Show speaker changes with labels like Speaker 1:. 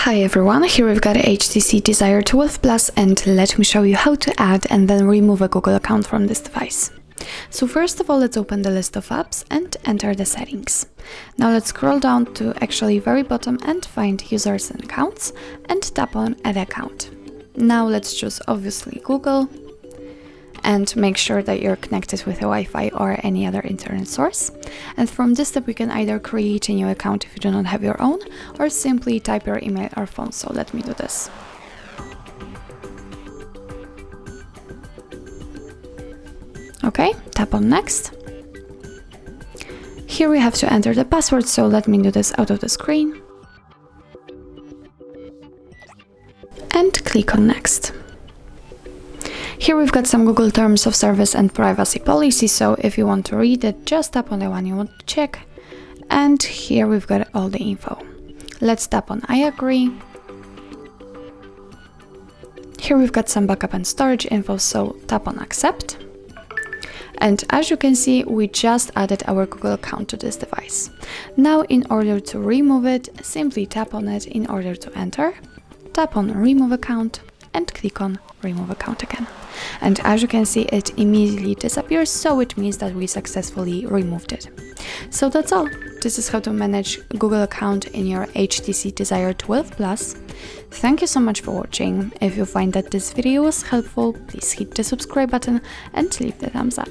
Speaker 1: Hi everyone, here we've got HTC Desire 12 Plus and let me show you how to add and then remove a Google account from this device. So first of all, let's open the list of apps and enter the settings. Now let's scroll down to actually very bottom and find users and accounts and tap on add account. Now let's choose obviously Google and make sure that you're connected with a Wi-Fi or any other internet source. And from this step, we can either create a new account if you do not have your own, or simply type your email or phone. So let me do this. Okay, tap on next. Here we have to enter the password, so let me do this out of the screen. And click on next. Here we've got some Google Terms of Service and Privacy Policy, so if you want to read it, just tap on the one you want to check. And here we've got all the info. Let's tap on I agree. Here we've got some backup and storage info, so tap on accept. And as you can see, we just added our Google account to this device. Now in order to remove it, simply tap on it. In order to enter, tap on remove account and click on remove account again. And as you can see, it immediately disappears, so it means that we successfully removed it. So that's all. This is how to manage Google account in your HTC Desire 12 Plus. Thank you so much for watching. If you find that this video was helpful, please hit the subscribe button and leave the thumbs up.